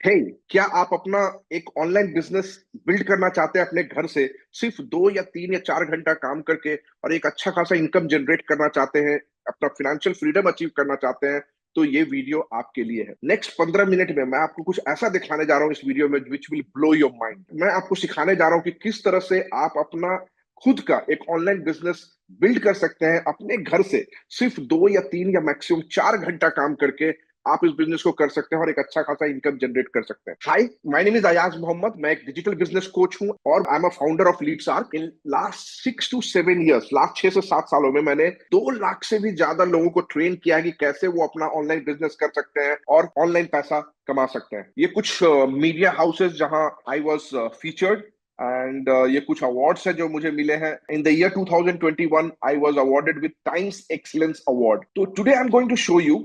हे क्या आप अपना एक ऑनलाइन बिजनेस बिल्ड करना चाहते हैं अपने घर से, सिर्फ 2 या 3 या 4 घंटा काम करके, और एक अच्छा खासा इनकम जनरेट करना चाहते हैं, अपना फिनेंशियल फ्रीडम अचीव करना चाहते हैं? तो ये वीडियो आपके लिए है। नेक्स्ट 15 मिनट में मैं आपको कुछ ऐसा दिखाने जा रहा हूँ इस वीडियो में which will blow your mind. मैं आपको सिखाने जा रहा हूँ कि किस तरह से आप अपना खुद का एक ऑनलाइन बिजनेस बिल्ड कर सकते हैं अपने घर से, सिर्फ 2 या 3 या मैक्सिमम 4 घंटा काम करके। आप इस बिजनेस को कर सकते हैं और एक अच्छा खासा इनकम जनरेट कर सकते हैं। Hi, my name is Ayaz Mohammad. मैं एक डिजिटल बिजनेस कोच हूं और I am a founder of Leads Arc. In last 6 to 7 years, last 6 से 7 सालों में मैंने 2 लाख से भी ज्यादा लोगों को ट्रेन किया है कि कैसे वो अपना ऑनलाइन बिजनेस कर सकते हैं और ऑनलाइन पैसा कमा सकते हैं। ये कुछ मीडिया हाउसेस जहां आई वॉज फीचर्ड, एंड ये कुछ अवार्ड्स है जो मुझे मिले हैं। In the year 2021 I was awarded with Times excellence award. तो today I am going to show you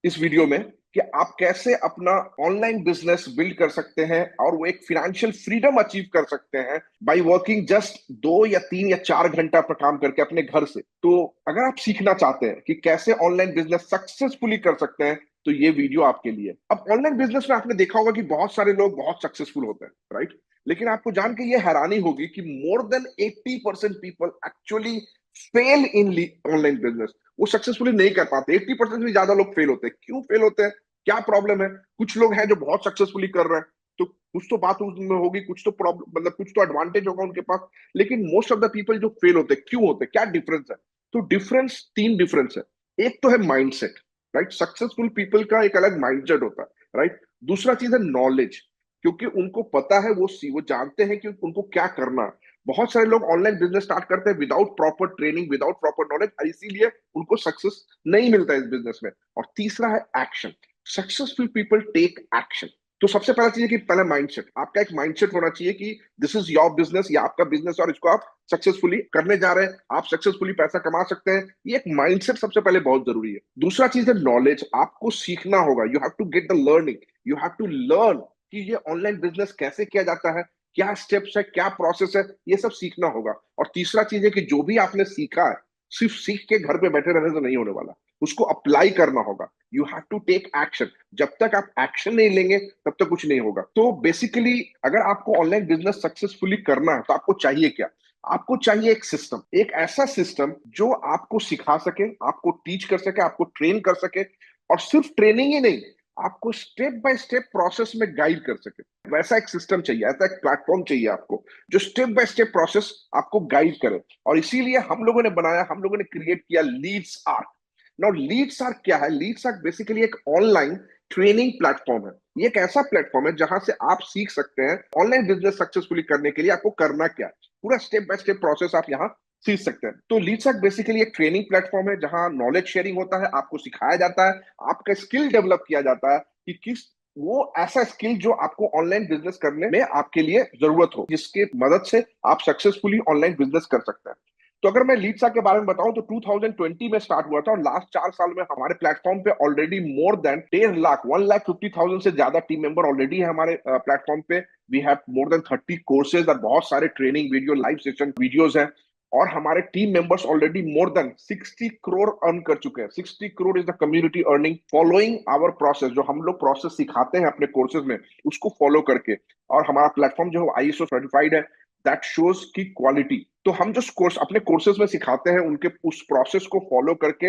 इस वीडियो में कि आप कैसे अपना ऑनलाइन बिजनेस बिल्ड कर सकते हैं और वो एक फिनेंशियल फ्रीडम अचीव कर सकते हैं बाय वर्किंग जस्ट 2 या 3 या 4 घंटा पर काम करके अपने घर से। तो अगर आप सीखना चाहते हैं कि कैसे ऑनलाइन बिजनेस सक्सेसफुली कर सकते हैं, तो ये वीडियो आपके लिए। अब ऑनलाइन बिजनेस में आपने देखा होगा कि बहुत सारे लोग बहुत सक्सेसफुल होते हैं, राइट? लेकिन आपको जान के ये हैरानी होगी कि more than 80% people actually fail in online business. वो सक्सेसफुली नहीं कर पाते। 80% से ज्यादा लोग फेल होते हैं। क्यों फेल होते हैं? क्या प्रॉब्लम है? कुछ लोग हैं जो बहुत सक्सेसफुली कर रहे हैं, तो कुछ तो बात उसमें होगी, कुछ तो प्रॉब्लम, मतलब कुछ तो एडवांटेज होगा उनके पास। लेकिन मोस्ट ऑफ द पीपल जो फेल होते हैं, क्यों होते हैं, क्या डिफरेंस है? तो डिफरेंस, तीन डिफरेंस है। एक तो है माइंडसेट, राइट? सक्सेसफुल पीपल का एक अलग माइंडसेट होता है, राइट? दूसरा चीज है नॉलेज, क्योंकि उनको पता है, वो जानते हैं कि उनको क्या करना है। बहुत सारे लोग ऑनलाइन बिजनेस स्टार्ट करते हैं without proper training, without proper knowledge, इसीलिए उनको सक्सेस नहीं मिलता है इस बिजनेस में। और तीसरा है action. Successful people take action. तो सबसे पहला चीज है कि पहला माइंडसेट, आपका एक माइंडसेट होना चाहिए कि दिस इज योर बिजनेस, या आपका बिजनेस और इसको आप सक्सेसफुली करने जा रहे हैं, आप सक्सेसफुली पैसा कमा सकते हैं। ये एक माइंडसेट सबसे पहले बहुत जरूरी है। दूसरा चीज है नॉलेज। आपको सीखना होगा, you have to get the learning, you have to learn कि ये ऑनलाइन बिजनेस कैसे किया जाता है, क्या स्टेप्स है, क्या प्रोसेस है, ये सब सीखना होगा। और तीसरा चीज है कि जो भी आपने सीखा है, सिर्फ सीख के घर पे बैठे रहने से नहीं होने वाला, उसको अप्लाई करना होगा। You have to take action. जब तक आप एक्शन नहीं लेंगे तब तक कुछ नहीं होगा। तो बेसिकली अगर आपको ऑनलाइन बिजनेस सक्सेसफुली करना है तो आपको चाहिए क्या? आपको चाहिए एक सिस्टम, एक ऐसा सिस्टम जो आपको सिखा सके, आपको टीच कर सके, आपको ट्रेन कर सके। और सिर्फ ट्रेनिंग ही नहीं, आपको स्टेप बाय स्टेप प्रोसेस में गाइड कर सके। वैसा एक सिस्टम चाहिए, ऐसा एक प्लेटफॉर्म चाहिए आपको जो स्टेप बाय स्टेप प्रोसेस आपको गाइड करे। और इसीलिए हम लोगों ने बनाया, हम लोगों ने क्रिएट किया Leads Ark. Now Leads Ark क्या है? लीड्स आर्क बेसिकली एक ऑनलाइन ट्रेनिंग प्लेटफॉर्म है। ये एक ऐसा प्लेटफॉर्म है जहां से आप सीख सकते हैं ऑनलाइन बिजनेस सक्सेसफुली करने के लिए आपको करना क्या है। पूरा स्टेप बाय स्टेप प्रोसेस आप यहाँ सीख सकते हैं। तो लीड्स आर्क बेसिकली एक ट्रेनिंग प्लेटफॉर्म है जहां नॉलेज शेयरिंग होता है, आपको सिखाया जाता है, आपका स्किल डेवलप किया जाता है कि किस वो ऐसा स्किल जो आपको ऑनलाइन बिजनेस करने में आपके लिए जरूरत हो, जिसके मदद से आप सक्सेसफुली ऑनलाइन बिजनेस कर सकते हैं। तो अगर मैं लीड्सा के बारे में बताऊं तो 2020 में स्टार्ट हुआ था, और लास्ट 4 साल में हमारे प्लेटफॉर्म पे ऑलरेडी मोर देन 1.5 लाख 1,50,000 से ज्यादा टीम मेंबर ऑलरेडी है हमारे प्लेटफॉर्म पे। We have more than 30 courses और बहुत सारे training video, live session videos हैं। और हमारे team members already more than 60 crore earn कर चुके हैं। 60 crore is the community earning following our process. जो हम लोग प्रोसेस सिखाते हैं अपने कोर्सेज में, उसको फॉलो करके। और हमारा प्लेटफॉर्म जो ISO सर्टिफाइड है, दैट शोज की क्वालिटी। तो हम जो कोर्स अपने कोर्सेज में सिखाते हैं, उनके उस प्रोसेस को फॉलो करके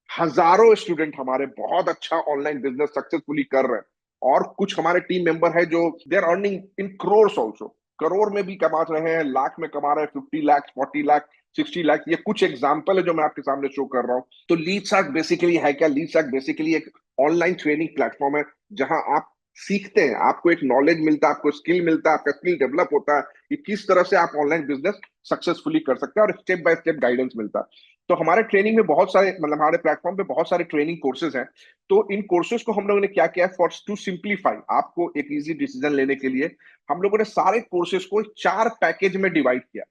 हजारों स्टूडेंट हमारे बहुत अच्छा ऑनलाइन बिजनेस सक्सेसफुली कर रहे हैं। और कुछ हमारे टीम मेंबर है जो they are earning in crore also, crore में भी कमा रहे हैं, लाख में कमा रहे हैं, 50 लाख, 40 लाख, 60 लाख। ये कुछ एग्जाम्पल है जो मैं आपके सामने शो कर रहा हूँ। तो लीड्स आर्क बेसिकली है क्या? लीड्स आर्क बेसिकली एक ऑनलाइन ट्रेनिंग प्लेटफॉर्म है जहां आप सीखते हैं, आपको एक नॉलेज मिलता है, आपको स्किल मिलता है, आपका स्किल डेवलप होता है कि किस तरह से आप ऑनलाइन बिजनेस सक्सेसफुली कर सकते हैं, और स्टेप बाय स्टेप गाइडेंस मिलता है। तो हमारे ट्रेनिंग में बहुत सारे, मतलब हमारे प्लेटफॉर्म पे बहुत सारे ट्रेनिंग कोर्सेज हैं। तो इन कोर्सेज को हम लोगों ने क्या किया, फॉर टू सिंप्लीफाई, आपको एक इजी डिसीजन लेने के लिए हम लोगों ने सारे कोर्सेज को 4 पैकेज में डिवाइड किया।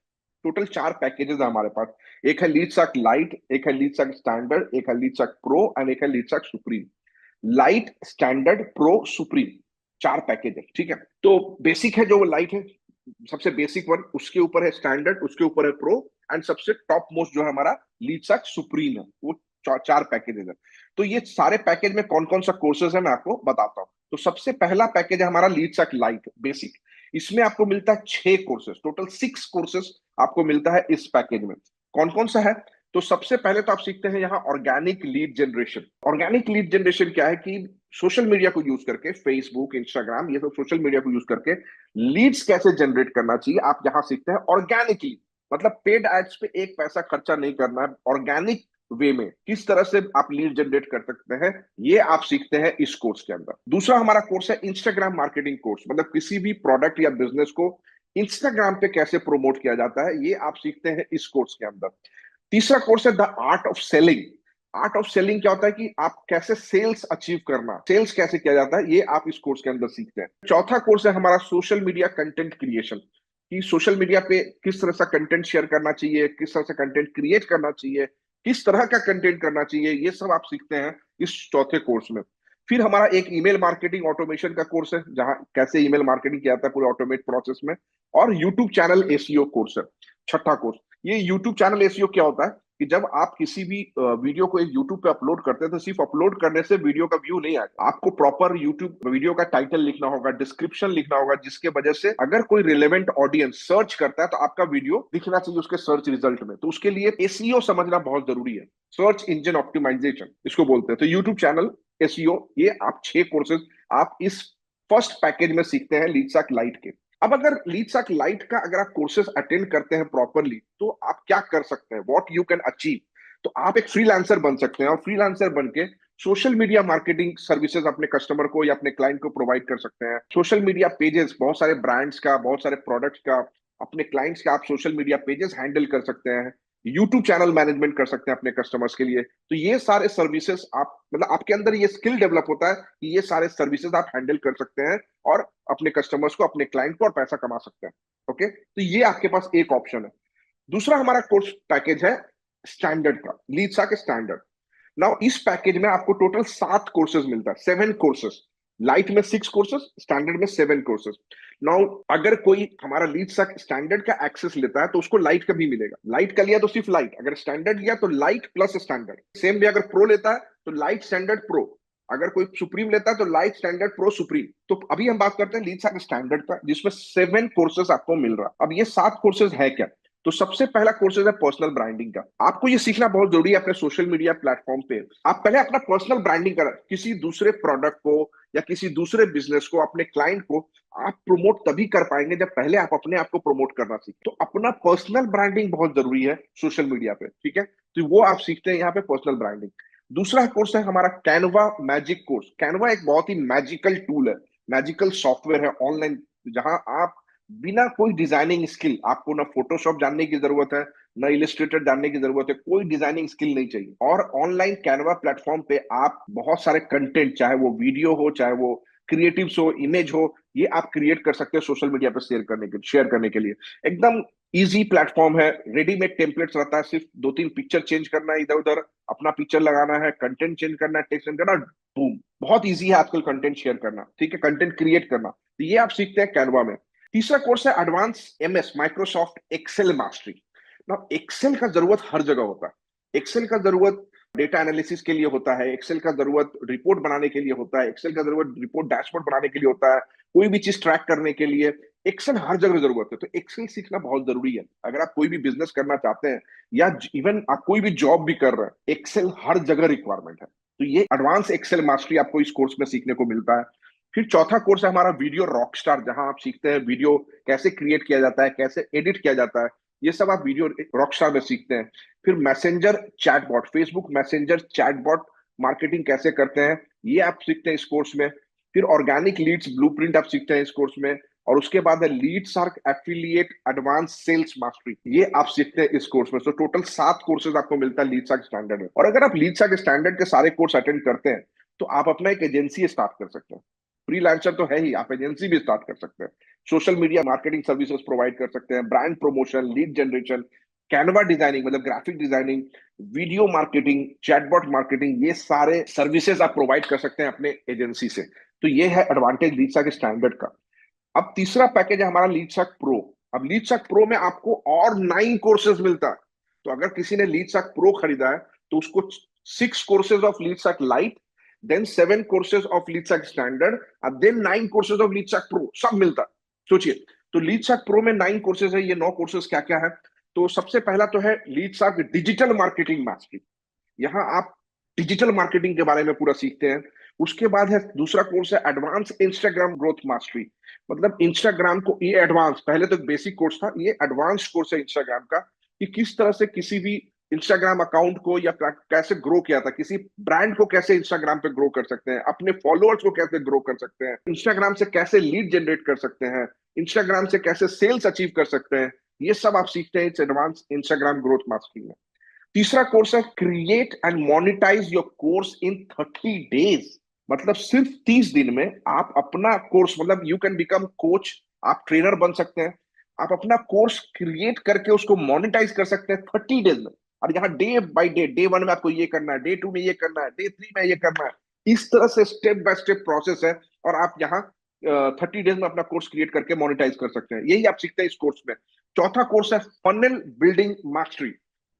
टोटल 4 पैकेजेस है हमारे पास। एक है लीड्स आर्क लाइट, एक है लीड्स आर्क स्टैंडर्ड, एक है लीड्स आर्क प्रो, एंड एक है Leads Ark supreme. Light, standard, pro, supreme, 4 package है, ठीक है? तो बेसिक है जो वो लाइट है, सबसे बेसिक वन, उसके ऊपर है स्टैंडर्ड, उसके ऊपर है प्रो, एंड सबसे टॉप मोस्ट जो है हमारा लीडसक सुप्रीम है। वो 4 पैकेजेस है। तो ये सारे पैकेज में कौन कौन सा कोर्सेज है मैं आपको बताता हूँ। तो सबसे पहला पैकेज है हमारा लीडसक लाइट बेसिक। इसमें आपको मिलता है 6 कोर्सेज, टोटल 6 कोर्सेज आपको मिलता है इस पैकेज में। कौन कौन सा है? तो सबसे पहले तो आप सीखते हैं यहाँ organic lead generation. Organic lead generation क्या है कि सोशल मीडिया को यूज करके, फेसबुक, इंस्टाग्राम, ये सब सोशल मीडिया को यूज करके लीड्स कैसे जनरेट करना चाहिए, आप यहाँ सीखते हैं ऑर्गेनिकली। मतलब पेड एड्स पे एक पैसा खर्चा नहीं करना है, ऑर्गेनिक वे में किस तरह से आप लीड जनरेट कर सकते हैं, ये आप सीखते हैं इस कोर्स के अंदर। दूसरा हमारा कोर्स है इंस्टाग्राम मार्केटिंग कोर्स। मतलब किसी भी प्रोडक्ट या बिजनेस को इंस्टाग्राम पे कैसे प्रमोट किया जाता है, ये आप सीखते हैं इस कोर्स के अंदर। तीसरा कोर्स है the art of selling. Art of selling क्या होता है कि आप कैसे सेल्स अचीव करना, सेल्स कैसे किया जाता है, ये आप इस कोर्स के अंदर सीखते हैं। चौथा कोर्स है हमारा सोशल मीडिया कंटेंट क्रिएशन, कि सोशल मीडिया पे किस तरह से कंटेंट शेयर करना चाहिए, किस तरह से कंटेंट क्रिएट करना चाहिए, किस तरह का कंटेंट करना चाहिए, ये सब आप सीखते हैं इस चौथे कोर्स में। फिर हमारा एक ईमेल मार्केटिंग ऑटोमेशन का कोर्स है, जहां कैसे ईमेल मार्केटिंग किया जाता है पूरे ऑटोमेट प्रोसेस में। और यूट्यूब चैनल एसईओ कोर्स है, छठा कोर्स। ये यूट्यूब चैनल एसईओ क्या होता है कि जब आप किसी भी वीडियो को एक यूट्यूब पे अपलोड करते हैं, तो सिर्फ अपलोड करने से वीडियो का व्यू नहीं आएगा, आपको प्रॉपर यूट्यूब वीडियो का टाइटल लिखना होगा, डिस्क्रिप्शन लिखना होगा, जिसके वजह से अगर कोई रिलेवेंट ऑडियंस सर्च करता है तो आपका वीडियो दिखना चाहिए उसके सर्च रिजल्ट में। तो उसके लिए एसईओ समझना बहुत जरूरी है, सर्च इंजन ऑप्टिमाइजेशन इसको बोलते हैं। तो यूट्यूब चैनल एसईओ, ये आप 6 कोर्सेज आप इस फर्स्ट पैकेज में सीखते हैं लीडसक लाइट के। अब अगर लीडसक लाइट का अगर आप कोर्सेज अटेंड करते हैं प्रॉपरली, तो आप क्या कर सकते हैं, व्हाट यू कैन अचीव। तो आप एक फ्रीलांसर बन सकते हैं, और फ्रीलांसर बन के सोशल मीडिया मार्केटिंग सर्विसेज अपने कस्टमर को या अपने क्लाइंट को प्रोवाइड कर सकते हैं। सोशल मीडिया पेजेस, बहुत सारे ब्रांड्स का, बहुत सारे प्रोडक्ट्स का, अपने क्लाइंट्स का आप सोशल मीडिया पेजेस हैंडल कर सकते हैं। यूट्यूब चैनल मैनेजमेंट कर सकते हैं अपने कस्टमर्स के लिए। तो ये सारे सर्विसेज आप, मतलब आपके अंदर ये स्किल डेवलप होता है कि ये सारे सर्विसेज आप हैंडल कर सकते हैं और अपने कस्टमर्स को, अपने क्लाइंट को और पैसा कमा सकते हैं। ओके, तो ये आपके पास एक ऑप्शन है। दूसरा हमारा कोर्स पैकेज है स्टैंडर्ड का, लीडसा के स्टैंडर्ड। नाउ इस पैकेज में आपको टोटल 7 कोर्सेज मिलता है, 7 कोर्सेज। लाइट में 6 कोर्सेज, स्टैंडर्ड में 7 कोर्सेज। नाउ अगर कोई हमारा लीड सा स्टैंडर्ड का एक्सेस लेता है, तो उसको लाइट का भी मिलेगा। लाइट का लिया तो सिर्फ लाइट, अगर स्टैंडर्ड लिया तो लाइट प्लस स्टैंडर्ड। सेम भी अगर प्रो लेता है तो लाइट स्टैंडर्ड प्रो, अगर कोई सुप्रीम लेता है तो लाइट स्टैंडर्ड प्रो सुप्रीम। तो अभी हम बात करते हैं लीड सा स्टैंडर्ड का, जिसमें 7 कोर्सेज आपको मिल रहा है। अब ये 7 कोर्सेज है क्या? तो सबसे पहला कोर्सेज है पर्सनल ब्रांडिंग का। आपको ये सीखना बहुत जरूरी है अपने सोशल मीडिया प्लेटफॉर्म पे। आप पहले अपना पर्सनल ब्रांडिंग करें, किसी दूसरे प्रोडक्ट को या किसी दूसरे बिजनेस को, अपने क्लाइंट को आप प्रमोट तभी कर पाएंगे जब पहले आप अपने आप को प्रमोट करना सीखें। तो अपना पर्सनल ब्रांडिंग बहुत जरूरी है सोशल मीडिया पे, ठीक है? तो वो आप सीखते हैं यहाँ पे पर्सनल ब्रांडिंग। दूसरा कोर्स है हमारा कैनवा मैजिक कोर्स। कैनवा एक बहुत ही मैजिकल टूल है, मैजिकल सॉफ्टवेयर है ऑनलाइन, जहां आप बिना कोई डिजाइनिंग स्किल, आपको ना फोटोशॉप जानने की जरूरत है, ना इलिस्ट्रेटर जानने की जरूरत है, कोई डिजाइनिंग स्किल नहीं चाहिए। और ऑनलाइन कैनवा प्लेटफॉर्म पे आप बहुत सारे कंटेंट, चाहे वो वीडियो हो, चाहे वो क्रिएटिव्स हो, इमेज हो, ये आप क्रिएट कर सकते हैं सोशल मीडिया पर शेयर करने के लिए। एकदम इजी प्लेटफॉर्म है, रेडीमेड टेम्पलेट्स रहता है, सिर्फ 2-3 पिक्चर चेंज करना है, इधर उधर अपना पिक्चर लगाना है, कंटेंट चेंज करना है, टेक्स्ट चेंज करना, बूम। बहुत इजी है आजकल कंटेंट शेयर करना, ठीक है, कंटेंट क्रिएट करना। तो ये आप सीखते हैं कैनवा में। तीसरा कोर्स है advance MS Microsoft Excel mastery. ना एक्सेल का जरूरत हर जगह होता है। एक्सेल का जरूरत डेटा एनालिसिस के लिए होता है, एक्सेल का जरूरत रिपोर्ट बनाने के लिए होता है, एक्सेल का जरूरत रिपोर्ट डैशबोर्ड बनाने के लिए होता है, कोई भी चीज ट्रैक करने के लिए एक्सेल हर जगह जरूरत है। तो एक्सेल सीखना बहुत जरूरी है अगर आप कोई भी बिजनेस करना चाहते हैं, या इवन आप कोई भी जॉब भी कर रहे हैं, एक्सेल हर जगह रिक्वायरमेंट है। तो ये एडवांस एक्सेल मास्टरी आपको इस कोर्स में सीखने को मिलता है। फिर चौथा कोर्स है हमारा वीडियो रॉकस्टार, जहां आप सीखते हैं वीडियो कैसे क्रिएट किया जाता है, कैसे एडिट किया जाता है, ये सब आप वीडियो रॉकस्टार में सीखते हैं। फिर messenger chatbot, Facebook messenger chatbot marketing कैसे करते हैं, ये आप सीखते हैं इस कोर्स में। फिर ऑर्गेनिक लीड्स ब्लूप्रिंट आप सीखते हैं इस कोर्स में। और उसके बाद है Leads Ark affiliate advance sales mastery, ये आप सीखते हैं इस कोर्स में। तो टोटल 7 कोर्सेज आपको मिलता है लीड सार्क स्टैंडर्ड में। और अगर आप लीड सार्क स्टैंडर्ड के सारे कोर्स अटेंड करते हैं, तो आप अपना एक एजेंसी स्टार्ट कर सकते हैं। फ्रीलांसर तो है ही, आप एजेंसी भी स्टार्ट कर सकते हैं। Social media marketing services provide कर सकते हैं, brand promotion, lead generation, Canva designing मतलब graphic designing, video marketing, chatbot marketing, ये सारे सर्विसेज आप प्रोवाइड कर सकते हैं अपने एजेंसी से। तो ये है एडवांटेज लीडसा के स्टैंडर्ड का। अब तीसरा पैकेज है हमारा लीडसक प्रो। अब लीडसक प्रो में आपको और 9 कोर्सेज मिलता है। तो अगर किसी ने लीडसक प्रो खरीदा है, तो उसको 6 courses of Leadsac lite, then 7 courses of Leadsac standard, और then 9 courses of Leadsac pro, सब मिलता है। सोचिए, तो लीडसैक प्रो में 9 कोर्सेज है। ये 9 कोर्सेज क्या क्या है? तो सबसे पहला तो है लीडसैक डिजिटल मार्केटिंग मास्टरी। यहाँ आप डिजिटल मार्केटिंग के बारे में पूरा सीखते हैं। उसके बाद है दूसरा कोर्स है एडवांस इंस्टाग्राम ग्रोथ मास्टरी। मतलब इंस्टाग्राम को, ये एडवांस, पहले तो बेसिक कोर्स था, ये एडवांस कोर्स है इंस्टाग्राम का, कि किस तरह से किसी भी इंस्टाग्राम अकाउंट को या कैसे ग्रो किया था, किसी ब्रांड को कैसे इंस्टाग्राम पे ग्रो कर सकते हैं, अपने फॉलोअर्स को कैसे ग्रो कर सकते हैं, इंस्टाग्राम से कैसे लीड जनरेट कर सकते हैं, इंस्टाग्राम से कैसे सेल्स अचीव कर सकते हैं। ये सब आप सीखते हैं इस एडवांस इंस्टाग्राम ग्रोथ मास्टरी में। तीसरा कोर्स है create and monetise your course in 30 days. मतलब सिर्फ 30 दिन में आप अपना कोर्स, मतलब यू कैन बिकम कोच, आप ट्रेनर बन सकते हैं, आप अपना कोर्स क्रिएट करके उसको मोनेटाइज कर सकते हैं 30 डेज में। और यहाँ डे बाय डे, डे 1 में आपको ये करना है, डे 2 में ये करना है, डे 3 में ये करना है, इस तरह से स्टेप बाय स्टेप प्रोसेस है। और आप यहाँ 30 डेज में अपना कोर्स क्रिएट करके मोनेटाइज कर सकते हैं। यही आप सीखते हैं इस कोर्स में। चौथा कोर्स है funnel building mastery.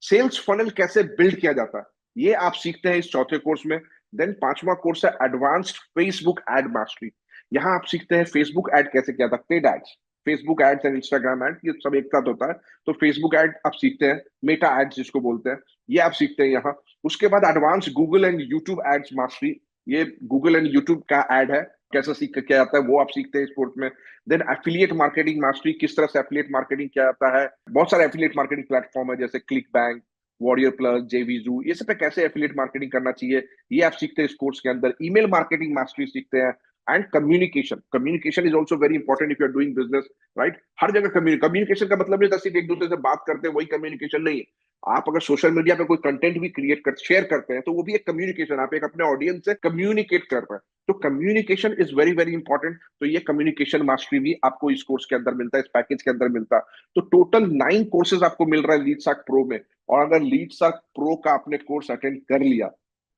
Sales funnel कैसे बिल्ड किया जाता है, ये आप सीखते हैं इस चौथे कोर्स में। देन पांचवा कोर्स है एडवांस्ड फेसबुक एड मास्टरी। यहाँ आप सीखते हैं फेसबुक एड कैसे किया था, paid ads, Facebook ads and Instagram ad, ये सब एक साथ होता है। तो फेसबुक एड आप सीखते हैं, मेटा एड्स जिसको बोलते हैं, ये आप सीखते हैं यहाँ। उसके बाद advance Google and YouTube ads mastery, ये गूगल एंड यूट्यूब का एड है, कैसे सीख किया जाता है वो आप सीखते हैं इस कोर्स में। देन एफिलिएट मार्केटिंग मास्टरी, किस तरह से एफिलिएट मार्केटिंग किया जाता है। बहुत सारे एफिलिएट मार्केटिंग प्लेटफॉर्म है जैसे क्लिक बैंक, वॉरियर प्लस, जेवीजू, ये सब पे कैसे एफिलिएट मार्केटिंग करना चाहिए, ये आप सीखते हैं इस कोर्स के अंदर। ईमेल मार्केटिंग मास्टरी सीखते हैं। And communication, communication is also very important if you are doing business, right. हर जगह कम्युनिकेशन का मतलब नहीं सिर्फ एक दूसरे से बात करते हैं वही कम्युनिकेशन नहीं है। आप अगर सोशल मीडिया पे कोई कंटेंट भी क्रिएट कर शेयर करते हैं तो वो भी एक कम्युनिकेशन, आप एक अपने ऑडियंस से कम्युनिकेट कर रहे हैं। तो communication is very very important. तो ये कम्युनिकेशन मास्टरी भी आपको इस कोर्स के अंदर मिलता है, इस पैकेज के अंदर मिलता है। तो टोटल 9 कोर्सेज आपको मिल रहा है लीडसैक प्रो में। और अगर लीडसैक प्रो का आपने कोर्स अटेंड कर लिया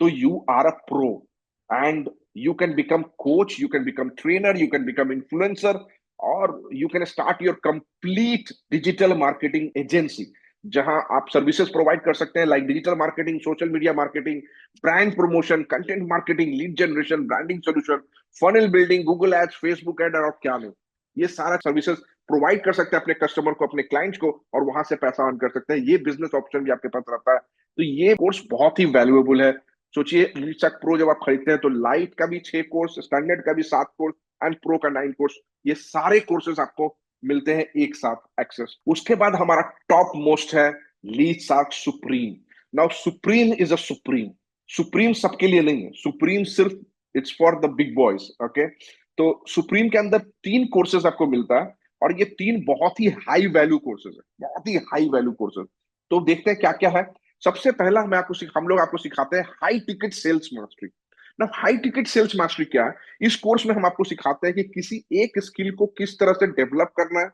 तो you are a pro, and you can become coach, you can become trainer, you can become influencer, or you can start your complete digital marketing agency, जहां आप सर्विसेज प्रोवाइड कर सकते हैं, like digital marketing, social media marketing, brand promotion, content marketing, lead generation, branding solution, funnel building, Google ads, Facebook ad, और क्या नहीं, ये सारा सर्विसेज प्रोवाइड कर सकते हैं अपने कस्टमर को, अपने क्लाइंट्स को, और वहां से पैसा अर्न कर सकते हैं। ये बिजनेस ऑप्शन भी आपके पास रहता है। तो ये कोर्स बहुत ही वैल्यूएबल है। सोचिए, लीडसैक प्रो जब आप खरीदते हैं तो लाइट का भी 6 कोर्स, स्टैंडर्ड का भी 7 कोर्स, एंड प्रो का 9 कोर्स, ये सारे कोर्सेज आपको मिलते हैं एक साथ एक्सेस। उसके बाद हमारा टॉप मोस्ट है Leadsac supreme. Now supreme is a supreme, supreme सबके लिए नहीं है, सुप्रीम सिर्फ it's for the big boys, okay. तो सुप्रीम के अंदर 3 कोर्सेज आपको मिलता है, और ये 3 बहुत ही हाई वैल्यू कोर्सेज है, बहुत ही हाई वैल्यू कोर्सेज। तो देखते हैं क्या क्या है। सबसे पहला हम लोग आपको सिखाते हैं हाई टिकट सेल्स मास्टरी। ना, हाई टिकट सेल्स मास्टरी क्या है? इस कोर्स में हम आपको सिखाते हैं कि किसी एक स्किल को किस तरह से डेवलप करना है,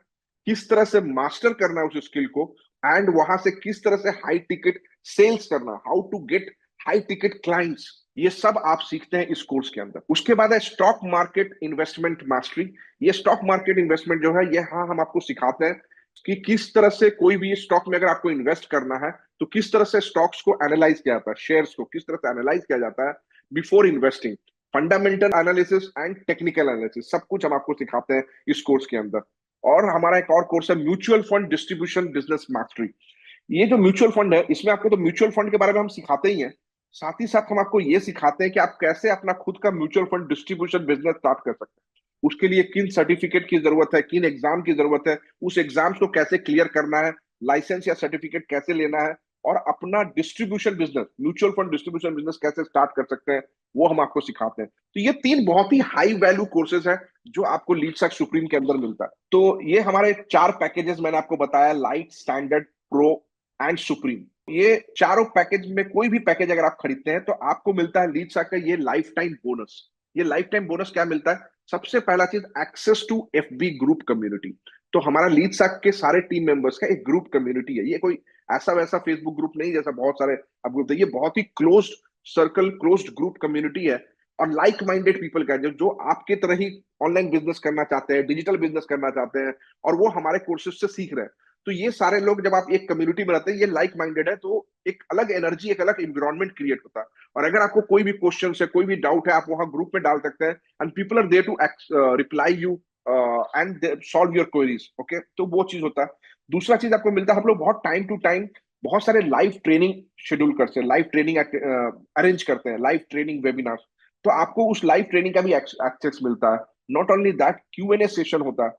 किस तरह से मास्टर करना है उस स्किल को, एंड वहां से किस तरह से हाई टिकट सेल्स करना, how to get high ticket clients, ये सब आप सीखते हैं इस कोर्स के अंदर। उसके बाद है स्टॉक मार्केट इन्वेस्टमेंट मास्टरी। ये स्टॉक मार्केट इन्वेस्टमेंट जो है, ये हाँ हम आपको सिखाते हैं कि किस तरह से कोई भी स्टॉक में अगर आपको इन्वेस्ट करना है तो किस तरह से स्टॉक्स को एनालाइज किया जाता है, शेयर्स को किस तरह से एनालाइज किया जाता है before investing, fundamental analysis and technical analysis, सब कुछ हम आपको सिखाते हैं इस कोर्स के अंदर। और हमारा एक और कोर्स है mutual fund distribution business mastery. ये जो म्यूचुअल फंड है, इसमें आपको तो म्यूचुअल फंड के बारे में हम सिखाते ही हैं, साथ ही साथ हम आपको ये सिखाते हैं कि आप कैसे अपना खुद का mutual fund distribution business start कर सकते हैं। उसके लिए किन सर्टिफिकेट की जरूरत है, किन एग्जाम की जरूरत है, उस एग्जाम्स को कैसे क्लियर करना है, लाइसेंस या सर्टिफिकेट कैसे लेना है, और अपना distribution business, mutual fund distribution business कैसे स्टार्ट कर सकते हैं, वो हम आपको सिखाते हैं। तो ये 3 बहुत ही हाई वैल्यू कोर्सेज है जो आपको लीडसैक सुप्रीम के अंदर मिलता है। तो ये हमारे 4 पैकेजेस मैंने आपको बताया, light, standard, pro and supreme. ये चारों पैकेज में कोई भी पैकेज अगर आप खरीदते हैं तो आपको मिलता है लीडसैक का ये लाइफ टाइम बोनस। ये लाइफ टाइम बोनस क्या मिलता है? सबसे पहला चीज, access to FB group community. तो हमारा लीडसैक के सारे टीम मेंबर्स का एक ग्रुप कम्युनिटी है। ये कोई ऐसा वैसा फेसबुक ग्रुप नहीं जैसा बहुत सारे अब ग्रुप है, ये बहुत ही closed circle, closed group community है। और लाइक माइंडेड पीपल का जो आपके तरह ही ऑनलाइन बिजनेस करना चाहते हैं, डिजिटल बिजनेस करना चाहते हैं, और वो हमारे कोर्सेज से सीख रहे हैं। तो ये सारे लोग जब आप एक कम्युनिटी में रहते हैं, ये लाइक माइंडेड है, तो एक अलग एनर्जी, एक अलग इन्वायरमेंट क्रिएट होता है। और अगर आपको कोई भी क्वेश्चन है, कोई भी डाउट है, आप वहां ग्रुप में डाल सकते हैं, and people are there to reply you and solve your queries. Okay, तो वो चीज होता है। दूसरा चीज आपको मिलता है, हम लोग बहुत टाइम टू टाइम बहुत सारे लाइव ट्रेनिंग शेड्यूल करते हैं, लाइव ट्रेनिंग अरेंज करते हैं, लाइव ट्रेनिंग वेबिनार। तो आपको उस लाइव ट्रेनिंग का भी एक्सेस मिलता है। Not only that, Q&A session होता है।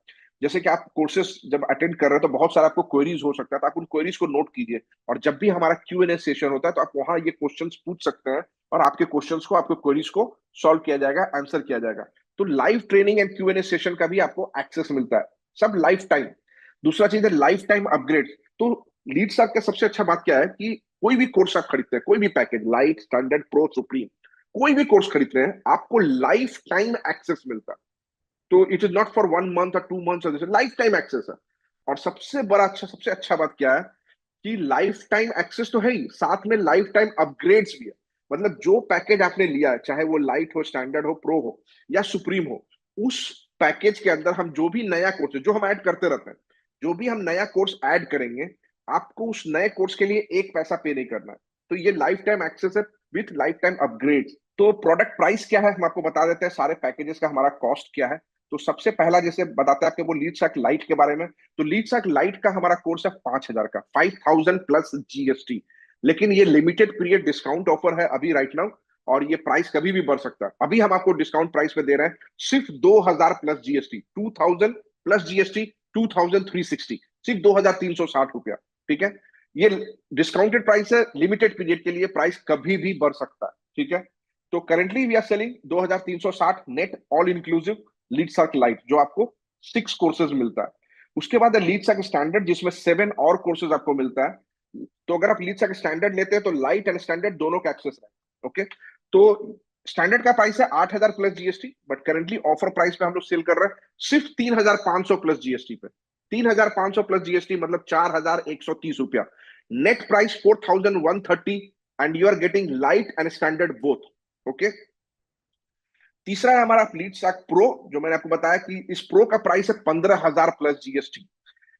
जैसे कि आप कोर्सेज जब अटेंड कर रहे हैं तो बहुत सारा आपको क्वेरीज हो सकता है, तो आप उन क्वेरीज को नोट कीजिए, और जब भी हमारा Q&A सेशन होता है तो आप वहां ये क्वेश्चंस पूछ सकते हैं, और आपके क्वेश्चंस को, आपके क्वेरीज को सॉल्व किया जाएगा, आंसर किया जाएगा। तो live training and Q&A session का भी आपको एक्सेस मिलता है, सब लाइफ टाइम। दूसरा चीज है लाइफ टाइम अपग्रेड। तो लीड साहब का सबसे अच्छा बात क्या है कि कोई भी कोर्स आप खरीदते हैं, कोई भी package, light, standard, pro, supreme, कोई भी कोर्स खरीदते हैं, आपको लाइफ टाइम एक्सेस मिलता है। तो it is not for 1 month और 2 मंथ, लाइफ टाइम एक्सेस है। और सबसे बड़ा अच्छा, सबसे अच्छा बात क्या है कि लाइफ टाइम एक्सेस तो है ही, साथ में लाइफ टाइम अपग्रेड्स भी है। मतलब जो पैकेज आपने लिया है, चाहे वो लाइट हो, स्टैंडर्ड हो, प्रो हो या सुप्रीम हो, उस पैकेज के अंदर हम जो भी नया कोर्स, जो हम ऐड करते रहते हैं, जो भी हम नया कोर्स ऐड करेंगे, आपको उस नए कोर्स के लिए एक पैसा पे नहीं करना है। तो ये लाइफ टाइम एक्सेस है विथ लाइफ टाइम अपग्रेड। तो प्रोडक्ट प्राइस क्या है, हम आपको बता देते हैं, सारे पैकेजेस का हमारा कॉस्ट क्या है। तो सबसे पहला जैसे बताते हैं आपके वो लीड सैक लाइट के बारे में। तो लीड सैक लाइट का हमारा कोर्स है 5,000 का, 5,000 प्लस GST। लेकिन ये लिमिटेड पीरियड डिस्काउंट ऑफर है अभी राइट नाउ, और ये प्राइस कभी भी बढ़ सकता है। अभी हम आपको डिस्काउंट प्राइस पे दे रहे हैं सिर्फ 2,000 प्लस GST, 2,000 प्लस GST, 2,360, सिर्फ 2,360 रुपया। ठीक है, ये डिस्काउंटेड प्राइस है, लिमिटेड पीरियड के लिए, प्राइस कभी भी बढ़ सकता है। ठीक है, तो currently we are selling 2,360 net, all inclusive lead sac lite, जो आपको 6 कोर्सेज मिलता है। उसके बाद है लीड सर्क स्टैंडर्ड, जिसमें 7 और कोर्सेज आपको मिलता है। तो अगर आप लीड सर्क स्टैंडर्ड लेते हैं तो लाइट एंड स्टैंडर्ड दोनों का एक्सेस है। ओके, तो स्टैंडर्ड का प्राइस है 8,000 plus GST, but currently offer price पे हम लोग सेल कर रहे हैं सिर्फ 3,500 प्लस GST पे। 3,500 प्लस GST मतलब 4,130 रुपया। Net price 4,130, and you are getting lite and standard both. Okay, तीसरा है हमारा फ्लीट स्टैक प्रो, जो मैंने आपको बताया कि इस प्रो का प्राइस है 15,000 plus GST,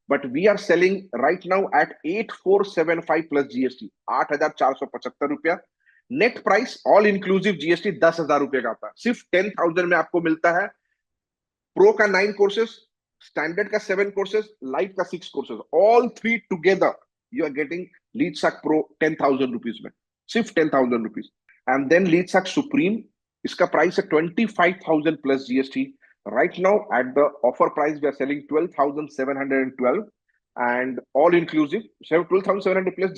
but we are selling right now at 8,475 plus GST, 8,475 रुपया। Net price all inclusive GST 10,000 रुपये का आता है। सिर्फ 10,000 में आपको मिलता है प्रो का 9 कोर्सेज, स्टैंडर्ड का 7 कोर्सेज, लाइट का 6 courses, all three together you are getting lead sac pro 10,000 rupees में, सिर्फ 10,000 rupees. And then lead sac supreme, इसका प्राइस है 25,000 plus GST। Right now at the offer price we are selling 12,712, and all inclusive 12,700 plus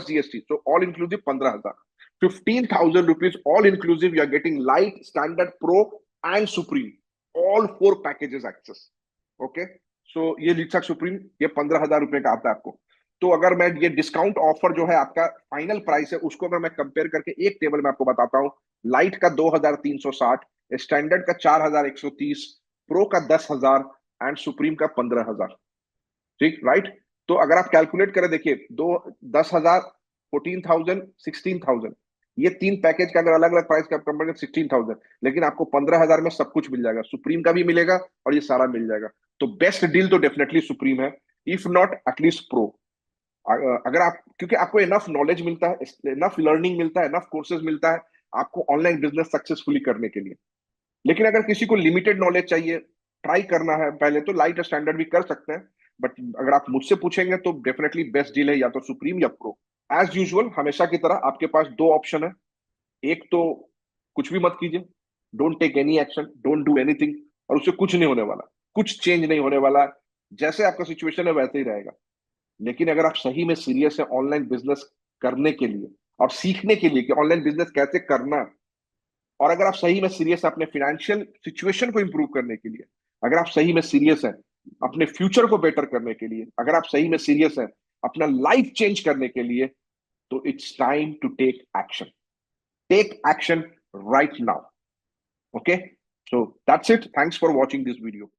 GST, so all inclusive 15,000, 15,000 rupees all inclusive you are getting light, standard, pro and supreme, all 4 packages access. Okay, सो ये लिटसक supreme ये 15,000 रुपए का आता है आपको। तो अगर मैं ये डिस्काउंट ऑफर जो है आपका फाइनल प्राइस है, उसको अगर मैं कंपेयर करके एक टेबल में आपको बताता हूँ, लाइट का 2,360, स्टैंडर्ड का 4,130, प्रो का 10,000 एंड सुप्रीम का 15,000। ठीक, राइट। तो अगर आप कैलकुलेट करें, देखिए, 10,000, 14,000, 16,000, ये 3 पैकेज का अगर अलग अलग प्राइस का कंपेयर करें 16,000, लेकिन आपको 15,000 में सब कुछ मिल जाएगा, सुप्रीम का भी मिलेगा और ये सारा मिल जाएगा। तो बेस्ट डील तो डेफिनेटली सुप्रीम है, इफ नॉट एटलीस्ट प्रो। अगर आप, क्योंकि आपको इनफ नॉलेज मिलता है, इनफ लर्निंग मिलता है, इनफ कोर्सेज मिलता है आपको ऑनलाइन बिजनेस सक्सेसफुली करने के लिए। लेकिन अगर किसी को लिमिटेड नॉलेज चाहिए, ट्राई करना है पहले, तो लाइट स्टैंडर्ड भी कर सकते हैं। बट अगर आप मुझसे पूछेंगे तो डेफिनेटली बेस्ट डील है या तो सुप्रीम या प्रो। एज यूजुअल हमेशा की तरह आपके पास 2 ऑप्शन है। एक तो कुछ भी मत कीजिए, don't take any action, don't do anything, और उससे कुछ नहीं होने वाला, कुछ चेंज नहीं होने वाला, जैसे आपका सिचुएशन है वैसे ही रहेगा। लेकिन अगर आप सही में सीरियस है ऑनलाइन बिजनेस करने के लिए और सीखने के लिए कि ऑनलाइन बिजनेस कैसे करना, और अगर आप सही में सीरियस है अपने फाइनेंशियल सिचुएशन को इंप्रूव करने के लिए, अगर आप सही में सीरियस है अपने फ्यूचर को बेटर करने के लिए, अगर आप सही में सीरियस है अपना लाइफ चेंज करने के लिए, तो it's time to take action. Take action right now. Okay, so that's it, thanks for watching this video.